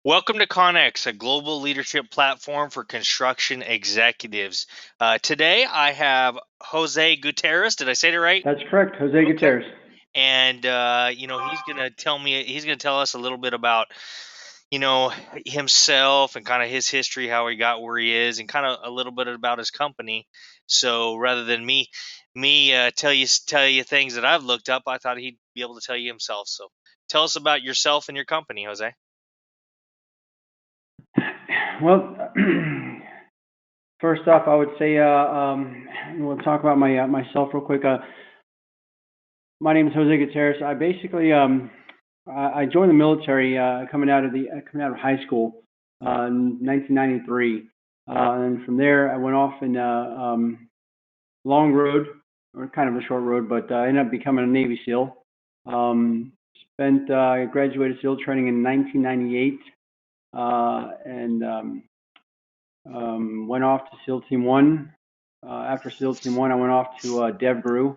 Welcome to CONEXEC, a global leadership platform for construction executives. Today I have Jose Gutierrez. Did I say it right? That's correct, Jose Okay. Gutierrez. And he's gonna tell us a little bit about, you know, himself and kind of his history, how he got where he is, and kind of a little bit about his company. So rather than me tell you things that I've looked up, I thought he'd be able to tell you himself. So tell us about yourself and your company, Jose. Well, first off, I would say we'll talk about myself real quick. My name is Jose Gutierrez. I basically I joined the military coming out of high school in 1993, and from there I went off in long road, or kind of a short road, but I ended up becoming a Navy SEAL. Graduated SEAL training in 1998, and went off to SEAL Team 1. After SEAL Team 1, I went off to DevGru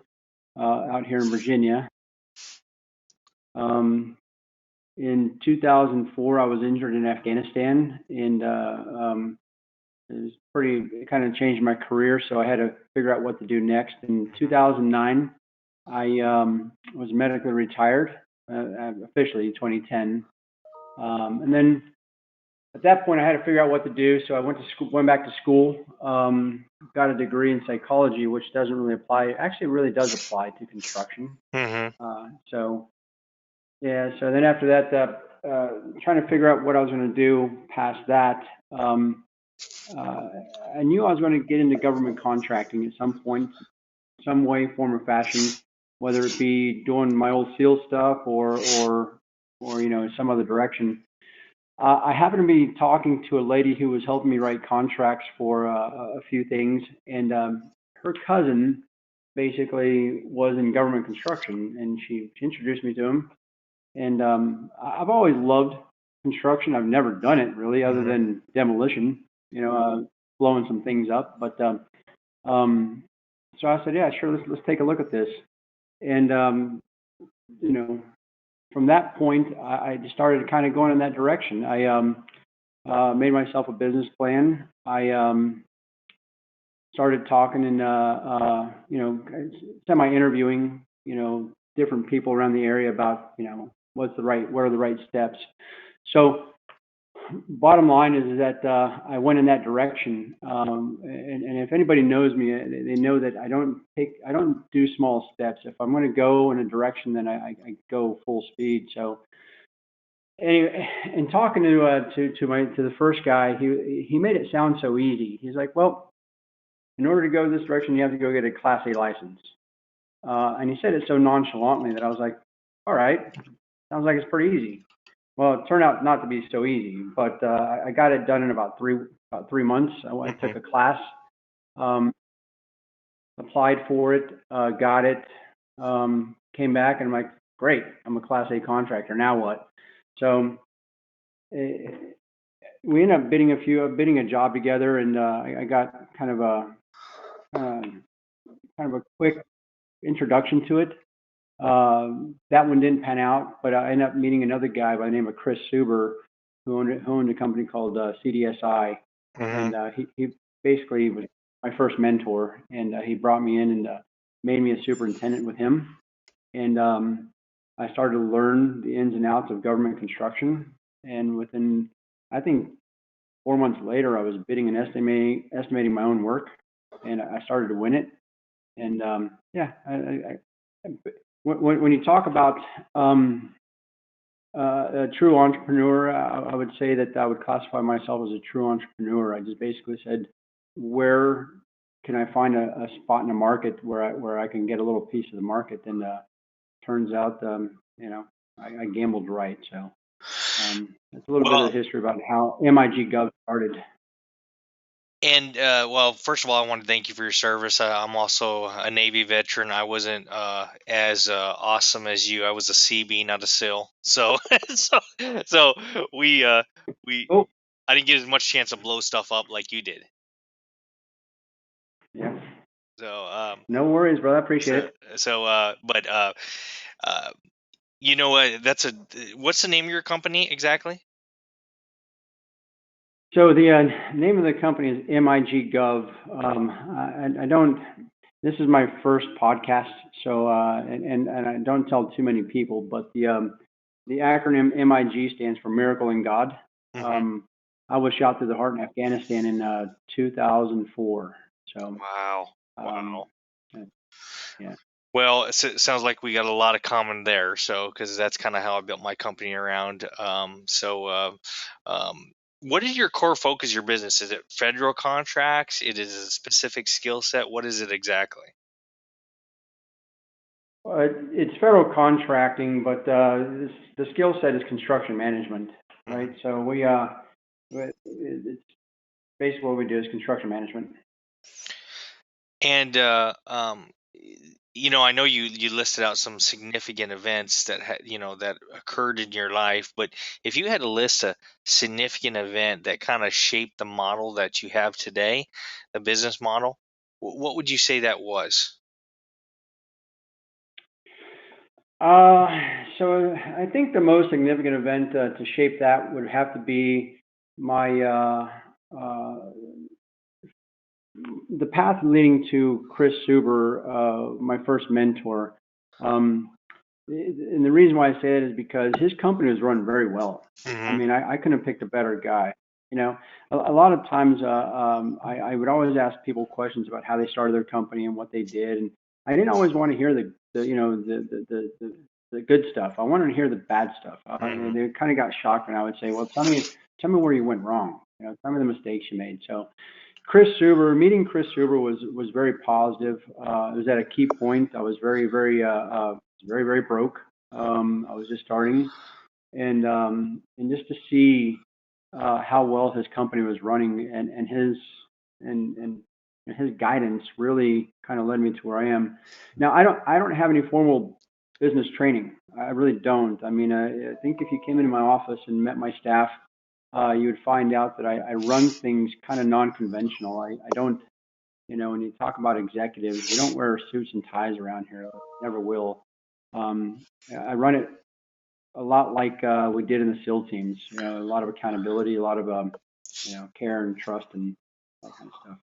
out here in Virginia. In 2004, I was injured in Afghanistan, and it kind of changed my career, so I had to figure out what to do next. In 2009, I was medically retired, officially in 2010. And then at that point, I had to figure out what to do, so I went back to school, got a degree in psychology, which doesn't really apply. Actually, it really does apply to construction. Mm-hmm. So then after that, trying to figure out what I was going to do past that, I knew I was going to get into government contracting at some point, some way, form, or fashion, whether it be doing my old SEAL stuff or some other direction. I happened to be talking to a lady who was helping me write contracts for a few things, and her cousin basically was in government construction, and she introduced me to him. And I've always loved construction. I've never done it really, other than demolition, blowing some things up. But so I said, yeah, sure, let's take a look at this. And from that point, I just started kind of going in that direction. I made myself a business plan. I started talking and semi-interviewing, different people around the area about, what are the right steps. So bottom line is that I went in that direction, and if anybody knows me, they know that I don't do small steps. If I'm going to go in a direction, then I go full speed. So anyway, in talking to the first guy, he made it sound so easy. He's like, well, in order to go this direction, you have to go get a Class A license. And he said it so nonchalantly that I was like, all right, sounds like it's pretty easy. Well, it turned out not to be so easy, but I got it done in about three months. I took a class, applied for it, got it, came back, and I'm like, great, I'm a Class A contractor. Now what? So we ended up bidding a job together, and I got kind of a quick introduction to it. That one didn't pan out, but I ended up meeting another guy by the name of Chris Suber, who owned a company called CDSI, and he basically was my first mentor, and he brought me in and made me a superintendent with him, and I started to learn the ins and outs of government construction, and within, I think, 4 months later, I was bidding and estimating my own work, and I started to win it, and when you talk about a true entrepreneur, I would say that I would classify myself as a true entrepreneur. I just basically said, where can I find a spot in the market where I can get a little piece of the market? And turns out, I gambled right. So that's a little bit of the history about how MIG Gov started. And well, first of all, I want to thank you for your service. I'm also a Navy veteran. I wasn't as awesome as you. I was a CB, not a SIL. So, so, so we Oh, I didn't get as much chance to blow stuff up like you did. yeah. So, No worries, brother. I appreciate it. but that's what's the name of your company exactly? So the name of the company is MIG Gov. I don't. This is my first podcast, so and I don't tell too many people, but the acronym MIG stands for Miracle in God. Hmm. Um, I was shot through the heart in Afghanistan in 2004. So Wow. um, Wow. uh, yeah. Well, it sounds like we got a lot of common there. So, because that's kind of how I built my company around. Um, what is your core focus? Your business, is it federal contracts? It is a specific skill set. What is it exactly? It's federal contracting, but the skill set is construction management, Hmm. right? So it's basically what we do is construction management. And I know you listed out some significant events that that occurred in your life, but if you had to list a significant event that kind of shaped the model that you have today, the business model, what would you say that was? Uh, so I think the most significant event to shape that would have to be my the path leading to Chris Suber, my first mentor. Um, and the reason why I say that is because his company was run very well. I Hmm. mean, I couldn't have picked a better guy. You know, a lot of times I would always ask people questions about how they started their company and what they did, and I didn't always want to hear the good stuff. I wanted to hear the bad stuff. And Hmm. they kind of got shocked when I would say, "Well, tell me where you went wrong. Tell me the mistakes you made." So meeting Chris Suber was very positive. It was at a key point. I was very broke. I was just starting, and just to see how well his company was running and his guidance really kind of led me to where I am. Now I don't have any formal business training. I really don't. I mean, I think if you came into my office and met my staff, you would find out that I run things kind of non-conventional. I don't, when you talk about executives, we don't wear suits and ties around here. Never will. I run it a lot like we did in the SEAL teams. A lot of accountability, a lot of care and trust and that kind of stuff.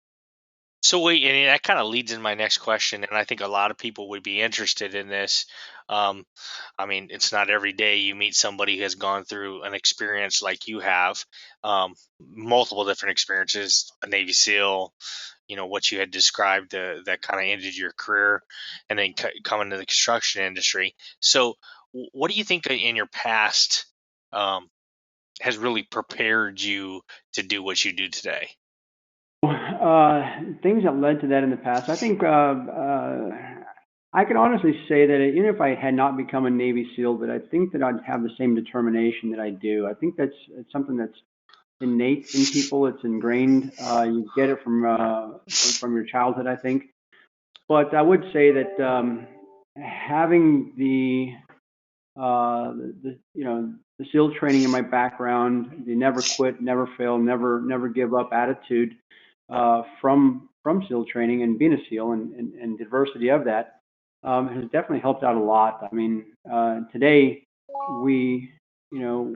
So wait, and that kind of leads in my next question, and I think a lot of people would be interested in this. Um, I mean, it's not every day you meet somebody who has gone through an experience like you have, multiple different experiences, a Navy SEAL, what you had described, that kind of ended your career, and then coming to the construction industry. So, what do you think in your past um, has really prepared you to do what you do today? Things that led to that in the past, I think I can honestly say that even if I had not become a Navy SEAL, that I think that I'd have the same determination that I do. I think it's something that's innate in people. It's ingrained. You get it from your childhood, I think. But I would say that having the SEAL training in my background, the never quit, never fail, never give up attitude from SEAL training and being a SEAL and diversity of that has definitely helped out a lot. I mean, today we you know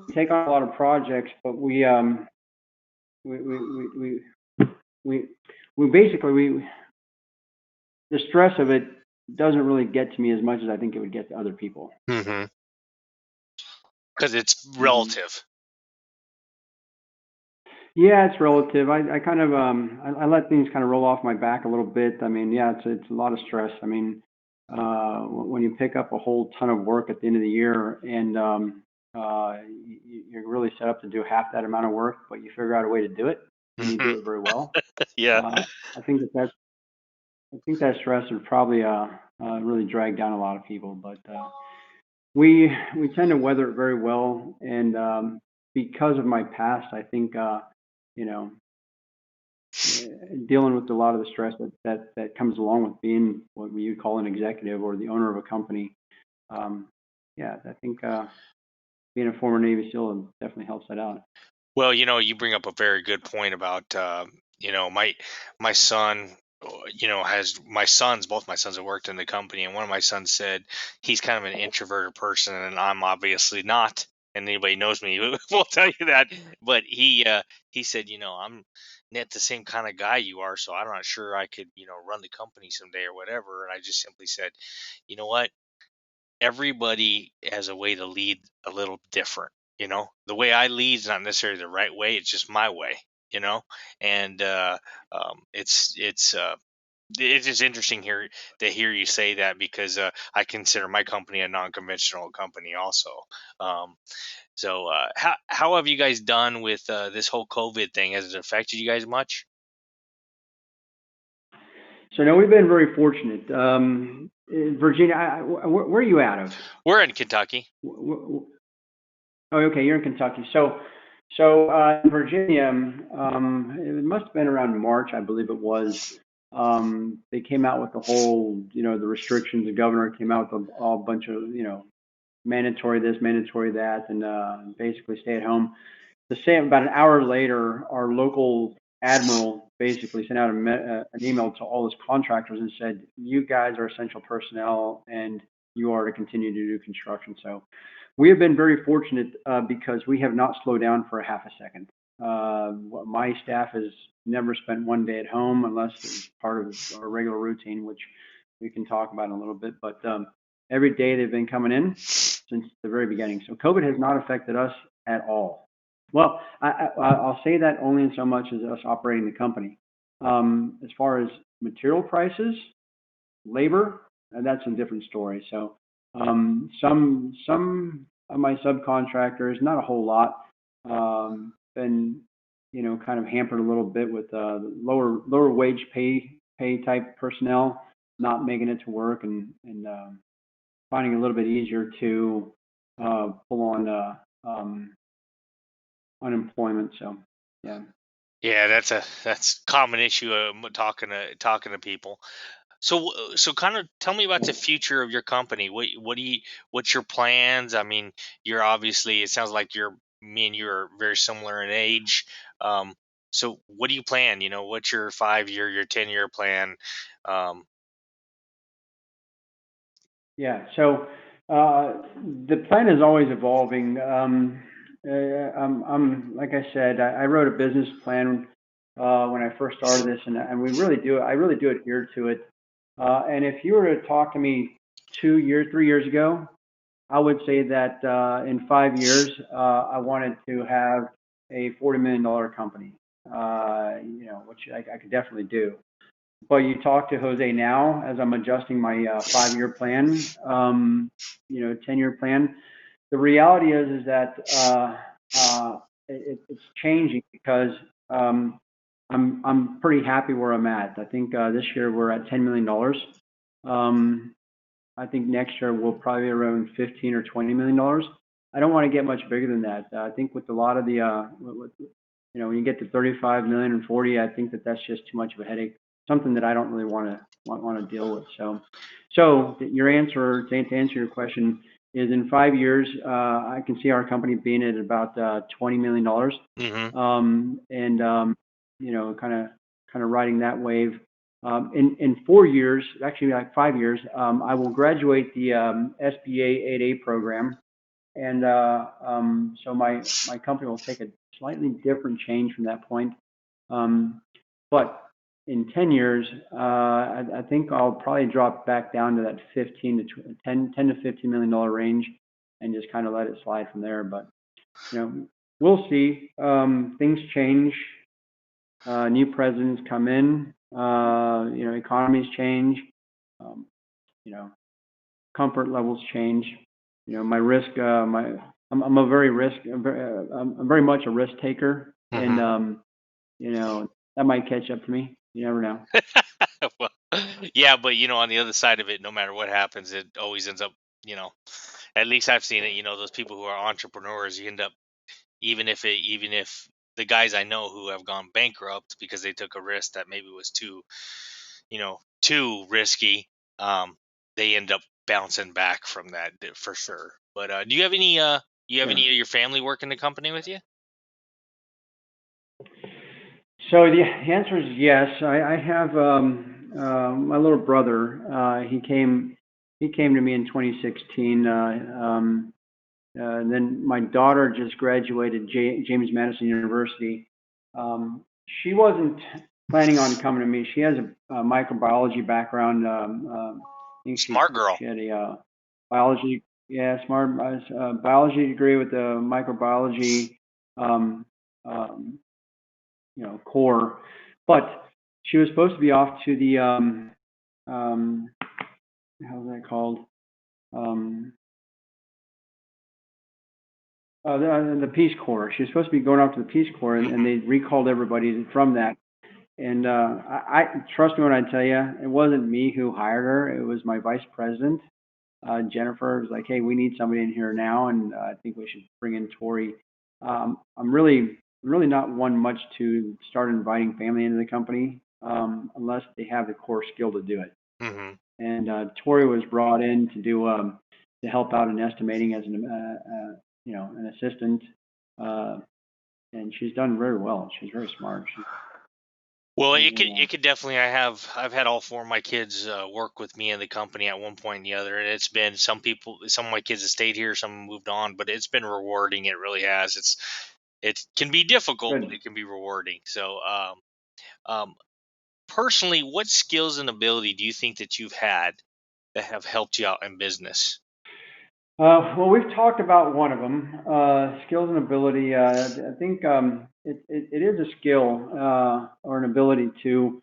we take on a lot of projects, but we we we we, we, we basically we the stress of it doesn't really get to me as much as I think it would get to other people. Because it's Hmm. relative. Yeah, it's relative. I kind of I let things kind of roll off my back a little bit. I mean, yeah, it's a lot of stress. I mean, when you pick up a whole ton of work at the end of the year and you're really set up to do half that amount of work, but you figure out a way to do it and you Mhm. do it very well. Yeah. Uh, I think I think that stress would probably really drag down a lot of people, but we tend to weather it very well, and because of my past, I think you know dealing with a lot of the stress that comes along with being what you call an executive or the owner of a company. Um, yeah, I think being a former Navy SEAL definitely helps that out. Well, you bring up a very good point about my son. Has my sons, both my sons have worked in the company, and one of my sons said he's kind of an introverted person, and I'm obviously not. and anybody knows me will tell you that. But he said, I'm not the same kind of guy you are, so I'm not sure I could, run the company someday or whatever. And I just simply said, you know what? Everybody has a way to lead a little different. The way I lead is not necessarily the right way. It's just my way. You know, and it's just interesting here to hear you say that because I consider my company a non-conventional company also. Um, so how have you guys done with this whole COVID thing? Has it affected you guys much? So no, we've been very fortunate. Virginia, where are you out of? We're in Kentucky. Oh, okay, you're in Kentucky. In Virginia, it must have been around March, I believe it was. They came out with the whole, the restrictions. The governor came out with a bunch of, mandatory this, mandatory that, and basically stay at home. The same, about an hour later, our local admiral basically sent out an email to all his contractors and said, "You guys are essential personnel, and you are to continue to do construction." So we have been very fortunate because we have not slowed down for a half a second. My staff has never spent one day at home unless it's part of our regular routine, which we can talk about in a little bit. But every day they've been coming in since the very beginning. So COVID has not affected us at all. Well, I'll say that only in so much as us operating the company. As far as material prices, labor, that's a different story. So some of my subcontractors, not a whole lot, been kind of hampered a little bit with lower wage pay type personnel not making it to work and finding it a little bit easier to pull on unemployment. So yeah. Yeah, that's a common issue. Talking to people. So kind of tell me about the future of your company. What's your plans? I mean, you're obviously, it sounds like me and you are very similar in age. Um, so what do you plan? What's your 5 year, your 10-year plan? Um, Yeah. So the plan is always evolving. I'm like I said, I wrote a business plan when I first started this, and we really do. I really do adhere to it. And if you were to talk to me 2 years, 3 years ago, I would say that in 5 years, I wanted to have a $40 million company. Which I could definitely do. But you talk to Jose now as I'm adjusting my 5 year plan, 10-year plan. The reality is that it's changing because I'm pretty happy where I'm at. I think this year we're at $10 million. I think next year we'll probably be around $15 or $20 million. I don't want to get much bigger than that. I think with a lot of the when you get to 35 million and 40, I think that's just too much of a headache. Something that I don't really want to deal with. So your answer to answer your question is in 5 years, I can see our company being at about $20 million, and kind of riding that wave. In 4 years, actually like 5 years, I will graduate the SBA 8A program, and so my company will take a slightly different change from that point. But in 10 years, I think I'll probably drop back down to that 10 to $15 million range and just kind of let it slide from there. But, we'll see. Things change. New presidents come in. Economies change. Um, Comfort levels change. My risk. I'm a very I'm very much a risk taker, and that might catch up to me. You never know. well, yeah, but on the other side of it, no matter what happens, it always ends up, you know, at least I've seen it. Those people who are entrepreneurs, you end up even if the guys I know who have gone bankrupt because they took a risk that maybe was too risky, they end up bouncing back from that for sure. But do you have any Sure. of your family work in the company with you? So the answer is yes. I have my little brother. He came to me in 2016. And then my daughter just graduated James Madison University. She wasn't planning on coming to me. She has a microbiology background. I think Smart girl. she had a biology, yeah, smart biology degree with a microbiology, um, um, core. But she was supposed to be off to the how's that called? Um, the Peace Corps. She was supposed to be going off to the Peace Corps, and they recalled everybody from that. And I trust me when I tell you, it wasn't me who hired her. It was my vice president, Jennifer. Was like, hey, we need somebody in here now, and I think we should bring in Tori. I'm really not one much to start inviting family into the company unless they have the core skill to do it. Mm-hmm. And Tori was brought in to do to help out in estimating as an assistant, and she's done very well. She's very smart. Well, it could definitely. I've had all four of my kids work with me in the company at one point or the other, and it's been some of my kids have stayed here, some moved on, but it's been rewarding. It really has. It can be difficult, Good. but it can be rewarding. So, um, personally, what skills and ability do you think that you've had that have helped you out in business? Well, we've talked about one of them, skills and ability. I think it is a skill or an ability to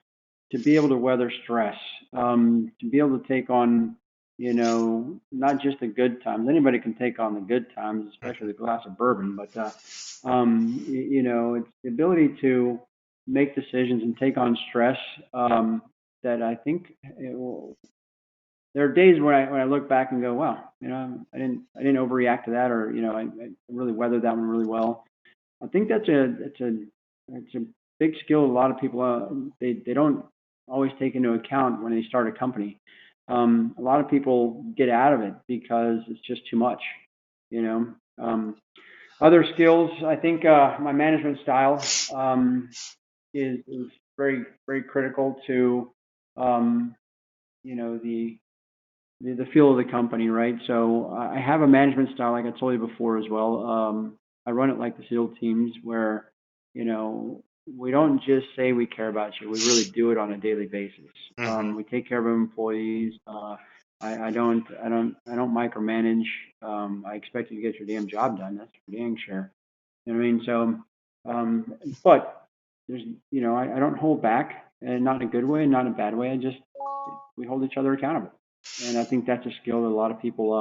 be able to weather stress, to be able to take on, not just the good times. Anybody can take on the good times, especially the glass of bourbon. But it's the ability to make decisions and take on stress that I think there are days when I look back and go, wow, I didn't overreact to that, or I really weathered that one really well. I think it's a big skill. A lot of people they don't always take into account when they start a company. A lot of people get out of it because it's just too much. Other skills, I think my management style is very very critical to the feel of the company, right? So I have a management style, like I told you before as well. I run it like the SEAL teams, where we don't just say we care about you; we really do it on a daily basis. Mm-hmm. We take care of our employees. I don't micromanage. I expect you to get your damn job done. That's for dang sure. You know what I mean? So, but there's, I don't hold back, and not in a good way, not in a bad way. We hold each other accountable. And I think that's a skill that a lot of people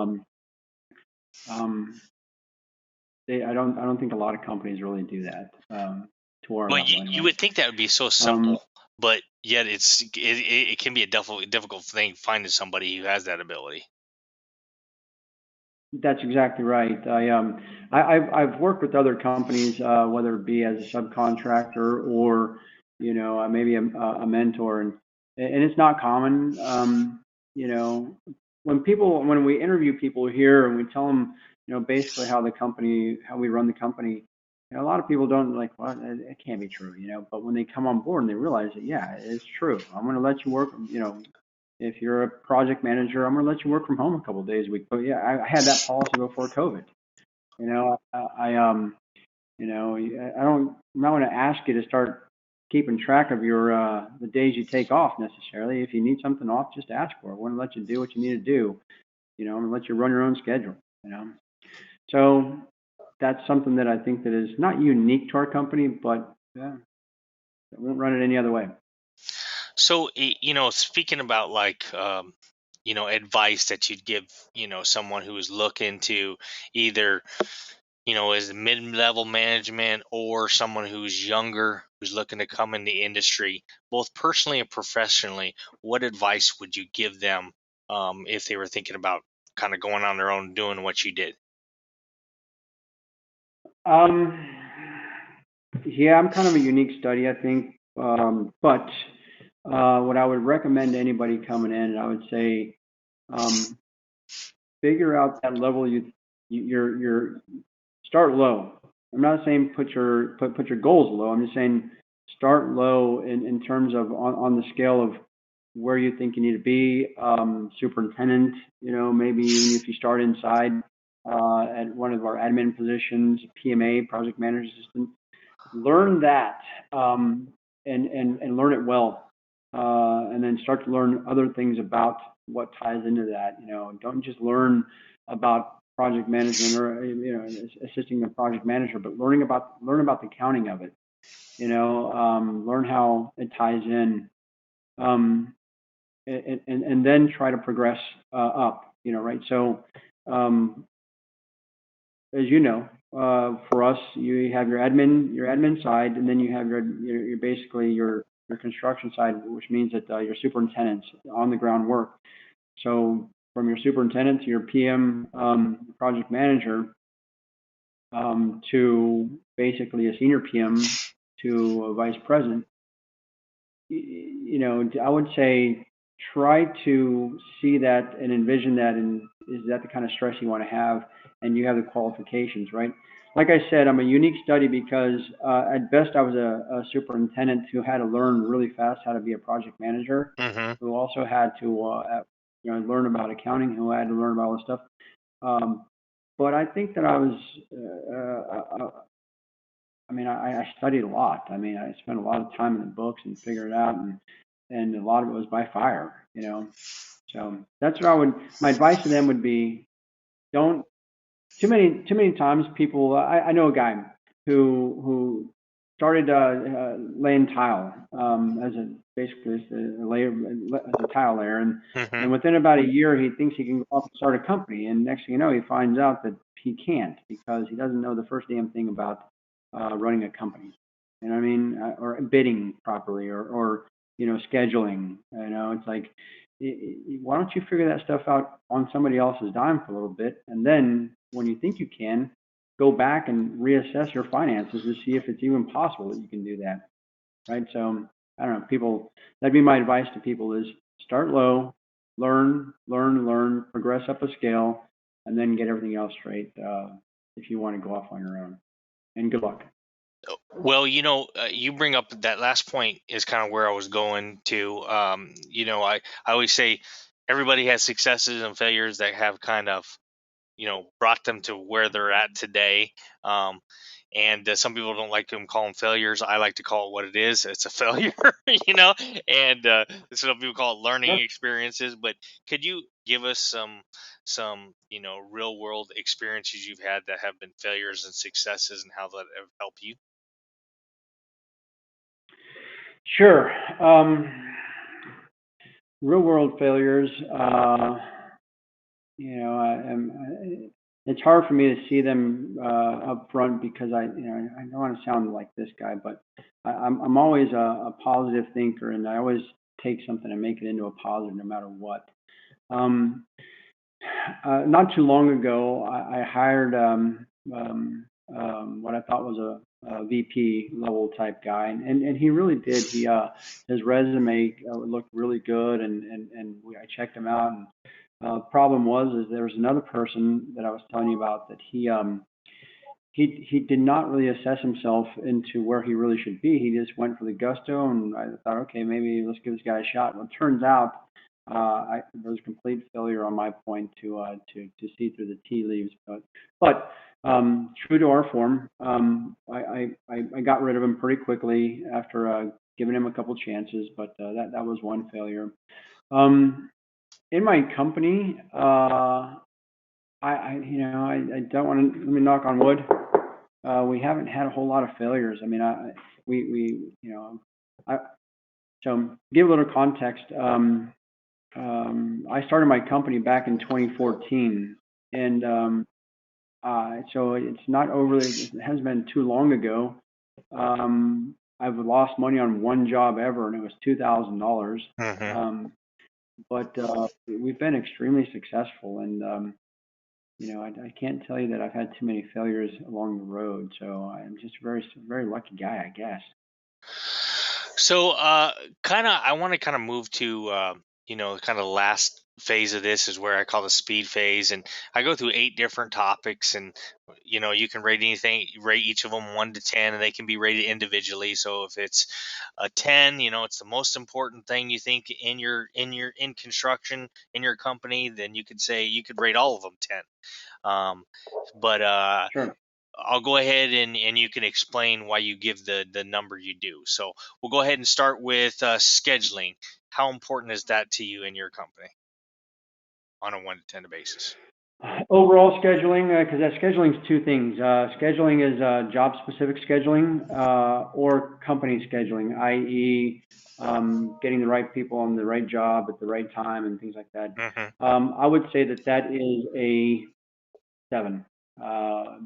I don't think a lot of companies really do that to our Well, level you anyway. would think that would be so simple, but yet it can be a difficult thing finding somebody who has that ability. That's exactly right. I've worked with other companies, whether it be as a subcontractor or maybe a mentor, and it's not common. When we interview people here and we tell them, basically how we run the company, a lot of people don't like, well, it can't be true, But when they come on board and they realize that, yeah, it's true. I'm going to let you work, if you're a project manager, I'm going to let you work from home a couple of days a week. But yeah, I had that policy before COVID. I'm not going to ask you to start keeping track of your the days you take off necessarily. If you need something off, just ask for it. I want to let you do what you need to do. I'm going to let you run your own schedule. So that's something that I think that is not unique to our company, but yeah, I won't run it any other way. So, speaking about like, advice that you'd give, someone who is looking to either, as mid-level management or someone who's younger, who's looking to come in the industry, both personally and professionally, what advice would you give them if they were thinking about kind of going on their own, doing what you did? Um, yeah, I'm kind of a unique study, I think. But what I would recommend to anybody coming in, I would say, figure out that level you're start low. I'm not saying put your goals low. I'm just saying start low in terms of on the scale of where you think you need to be. Superintendent, maybe even if you start inside, at one of our admin positions, PMA, project manager assistant. Learn that, and learn it well, and then start to learn other things about what ties into that. Don't just learn about project management or assisting the project manager, but learn about the accounting of it. Learn how it ties in, and then try to progress up. Right? So, as you know, for us, you have your admin side, and then you have your basically your construction side, which means that your superintendents on the ground work. So from your superintendent to your PM, project manager, to basically a senior PM to a vice president, I would say try to see that and envision that, and is that the kind of stress you want to have, and you have the qualifications, right? Like I said, I'm a unique study because at best I was a superintendent who had to learn really fast how to be a project manager, Mm-hmm. who also had to learn about accounting, who had to learn about all this stuff. But I think that I was, I studied a lot. I spent a lot of time in the books and figured it out, and a lot of it was by fire. So that's what my advice to them would be, don't, too many times people, I know a guy who started laying tile, basically as a tile layer, Mm-hmm. and within about a year he thinks he can go off and start a company, and next thing you know he finds out that he can't because he doesn't know the first damn thing about running a company. You know what I mean? Or bidding properly, or scheduling. It's like, why don't you figure that stuff out on somebody else's dime for a little bit, and then when you think you can, go back and reassess your finances to see if it's even possible that you can do that, right? So I don't know, people. That'd be my advice to people: is start low, learn, progress up a scale, and then get everything else straight if you want to go off on your own. And good luck. Well, you bring up that last point is kind of where I was going to. I always say everybody has successes and failures that have kind of, brought them to where they're at today. And some people don't like to call them failures. I like to call it what it is. It's a failure, you know. And some people call it learning Sure. experiences. But could you give us some real world experiences you've had that have been failures and successes, and how that have helped you? Sure. Real world failures. It's hard for me to see them up front because I don't want to sound like this guy, but I'm always a positive thinker, and I always take something and make it into a positive no matter what. Um, Not too long ago, I hired what I thought was a VP level type guy, and he really did. His resume looked really good, I checked him out. And problem is there was another person that I was telling you about that he did not really assess himself into where he really should be. He just went for the gusto, and I thought, okay, maybe let's give this guy a shot. Well, it turns out there was complete failure on my point to see through the tea leaves. But true to our form, I got rid of him pretty quickly after giving him a couple chances. But that was one failure. In my company, I don't want to, let me knock on wood. We haven't had a whole lot of failures. I, so give a little context. I started my company back in 2014, and so it's not overly, it hasn't been too long ago. I've lost money on one job ever, and it was $2,000. Hmm. But we've been extremely successful, and I can't tell you that I've had too many failures along the road. So I'm just a very lucky guy, I guess. So, I want to kind of move to, kind of the last phase of this is where I call the speed phase, and I go through 8 different topics, and you can rate anything, rate each of them 1 to 10, and they can be rated individually. So if it's a 10, it's the most important thing you think in construction in your company, then you could rate all of them 10. But Sure. I'll go ahead and you can explain why you give the number you do. So we'll go ahead and start with scheduling. How important is that to you and your company on a 1 to 10 basis? Overall scheduling, because that scheduling is two things. Scheduling is job-specific scheduling or company scheduling, i.e., getting the right people on the right job at the right time and things like that. I would say that is a 7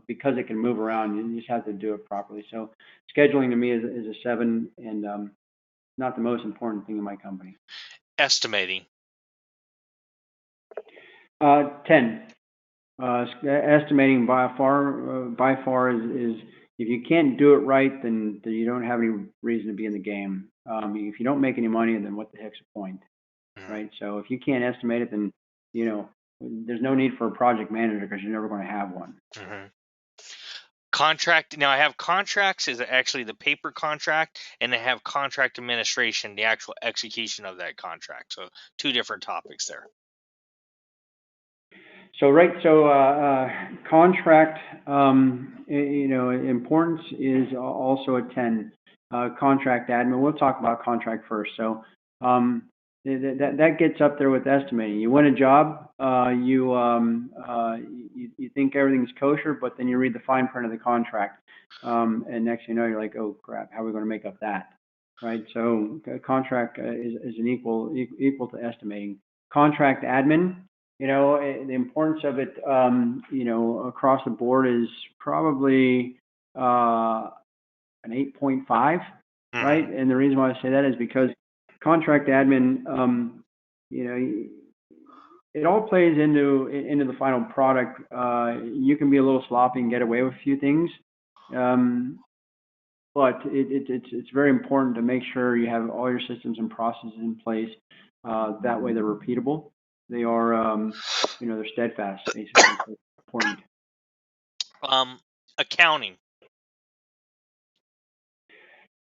because it can move around. You just have to do it properly. So scheduling to me is a 7 and not the most important thing in my company. Estimating. 10. Estimating by far is if you can't do it right, then you don't have any reason to be in the game. If you don't make any money, then what the heck's the point, right? So if you can't estimate it, then there's no need for a project manager because you're never going to have one. Contract. Now I have contracts is actually the paper contract, and I have contract administration, the actual execution of that contract. So two different topics there. So contract, importance is also a 10. Contract admin. We'll talk about contract first. So that gets up there with estimating. You win a job, you think everything's kosher, but then you read the fine print of the contract, and next thing you know, you're like, oh crap, how are we going to make up that, right? So contract is an equal to estimating. Contract admin. The importance of it, across the board is probably an 8.5, right? And the reason why I say that is because contract admin, it all plays into the final product. You can be a little sloppy and get away with a few things, but it's very important to make sure you have all your systems and processes in place. That way, they're repeatable. They are, they're steadfast, basically. Important. Accounting.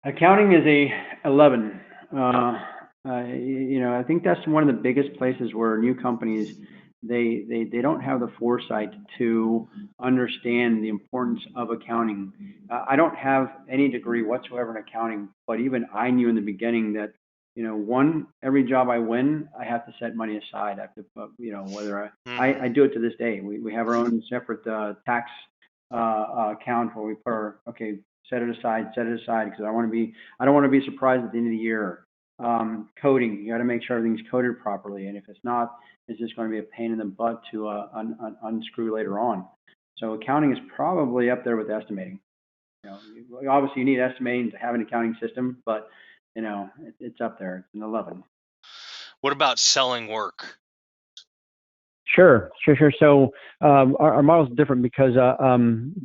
Accounting is a 11. I think that's one of the biggest places where new companies they don't have the foresight to understand the importance of accounting. I don't have any degree whatsoever in accounting, but even I knew in the beginning that every job I win, I have to set money aside. I have to, whether I do it to this day. We have our own separate tax account where we put set it aside because I don't want to be surprised at the end of the year. Coding, you got to make sure everything's coded properly, and if it's not, it's just going to be a pain in the butt to unscrew later on. So accounting is probably up there with estimating. Obviously you need estimating to have an accounting system, but it's up there. It's an 11. What about selling work? Sure. So our model is different because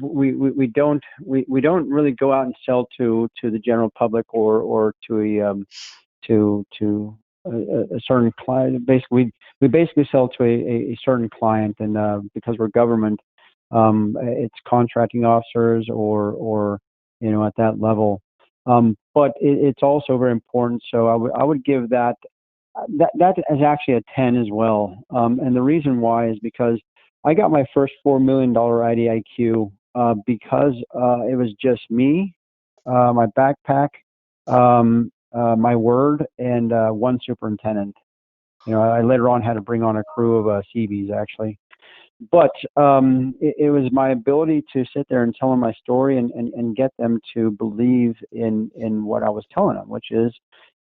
we don't really go out and sell to the general public or to a certain client. Basically, we basically sell to a certain client, and because we're government, it's contracting officers or at that level. But it's also very important. So I would give that is actually a 10 as well. And the reason why is because I got my first $4 million IDIQ because it was just me, my backpack, my word, and one superintendent. I later on had to bring on a crew of CVs actually. But it was my ability to sit there and tell them my story and get them to believe in what I was telling them, which is,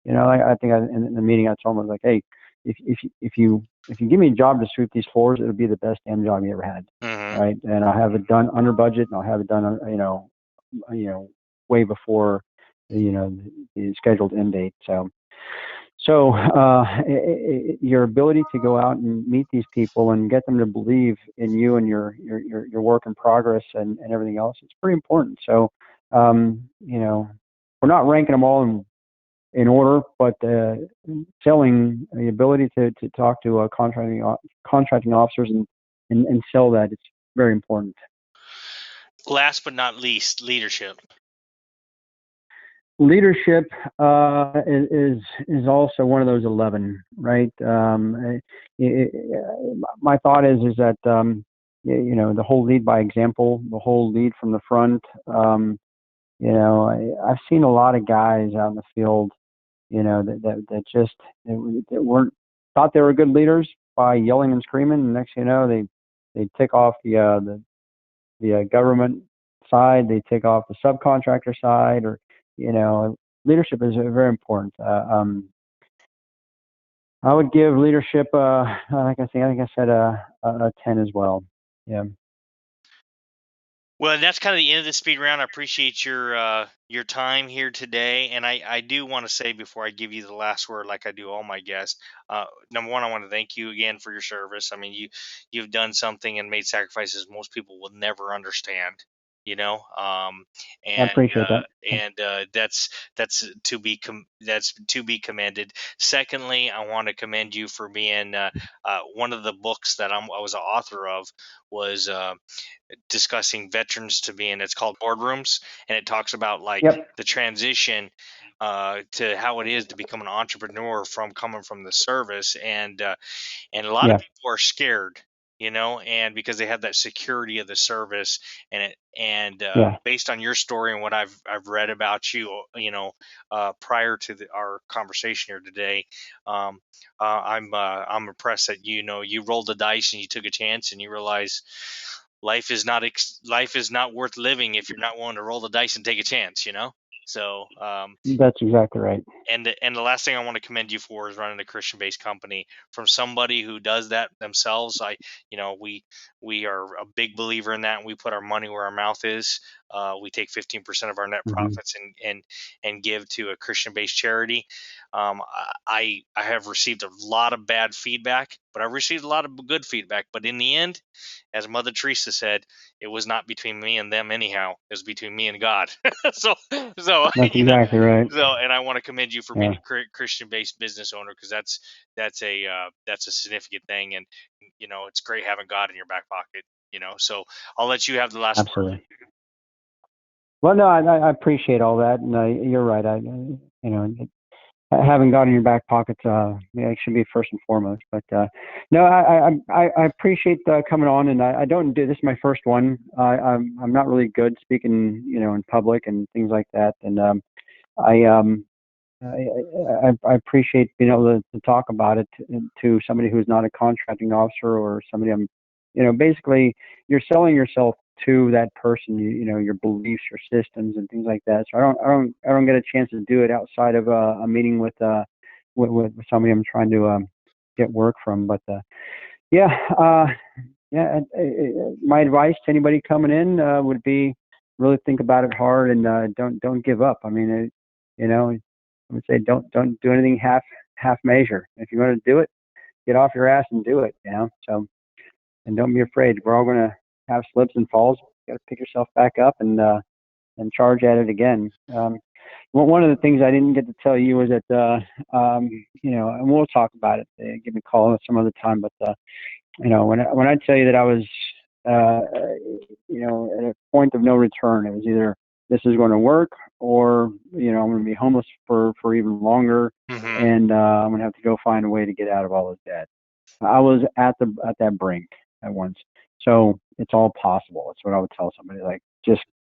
I think in the meeting I told them, I was like, hey, if you give me a job to sweep these floors, it'll be the best damn job you ever had, right? And I'll have it done under budget, and I'll have it done, way before, the scheduled end date. So your ability to go out and meet these people and get them to believe in you and your work in progress and everything else, it's pretty important. So, we're not ranking them all in order, but selling, the ability to talk to contracting officers and sell that, it's very important. Last but not least, leadership. Leadership is also one of those 11, right? My thought is that the whole lead by example, the whole lead from the front. I've seen a lot of guys out in the field, that just that weren't thought they were good leaders by yelling and screaming. And next thing you know, they tick off the government side, they take off the subcontractor side, or leadership is very important. I would give leadership, like I think I said, a 10 as well. Yeah. Well, that's kind of the end of the speed round. I appreciate your time here today, and I do want to say before I give you the last word, like I do all my guests. Number one, I want to thank you again for your service. I mean, you've done something and made sacrifices most people will never understand. You know, I and appreciate that. that's to be commended. Secondly, I want to commend you for being one of the books that I was an author of was. Discussing veterans to being, it's called Boardrooms, and it talks about like Yep. the transition to how it is to become an entrepreneur from coming from the service, and a lot of Yeah. people are scared, and because they have that security of the service, and Yeah. based on your story and what I've read about you, prior to our conversation here today, um, I'm impressed that you rolled the dice and you took a chance and you realize life is not worth living if you're not willing to roll the dice and take a chance. So That's exactly right. and the last thing I want to commend you for is running a Christian-based company from somebody who does that themselves. We are a big believer in that, and we put our money where our mouth is. We take 15% of our net Hmm. profits and give to a Christian-based charity. I have received a lot of bad feedback, but I've received a lot of good feedback. But in the end, as Mother Teresa said, it was not between me and them anyhow. It was between me and God. so so That's exactly right. and I want to commend you for being Yeah. a Christian-based business owner, because that's a significant thing, and it's great having God in your back pocket. So I'll let you have the last word. Absolutely. Well, no, I appreciate all that, and you're right. Having God in your back pocket, it should be first and foremost. But no, I appreciate coming on, and I don't do this is my first one. I'm not really good speaking, in public and things like that, and I I appreciate being able to talk about it to somebody who's not a contracting officer or somebody basically you're selling yourself to that person, your beliefs, your systems, and things like that. So I don't get a chance to do it outside of a meeting with somebody I'm trying to get work from. But yeah, yeah. My advice to anybody coming in would be really think about it hard and don't give up. I mean, I would say don't do anything half measure. If you want to do it, get off your ass and do it. So and don't be afraid. We're all going to have slips and falls. You got to pick yourself back up and charge at it again. One of the things I didn't get to tell you was that and we'll talk about it. Give me a call some other time. But when I tell you that I was at a point of no return, it was either this is going to work or I'm going to be homeless for even longer, Mm-hmm. and I'm going to have to go find a way to get out of all this debt. I was at that brink at once. So it's all possible. That's what I would tell somebody, like,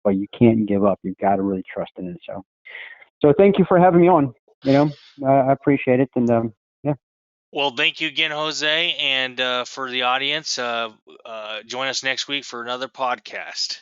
but you can't give up. You've got to really trust in it. So thank you for having me on. I appreciate it. And yeah, Well, thank you again, Jose, and for the audience, join us next week for another podcast.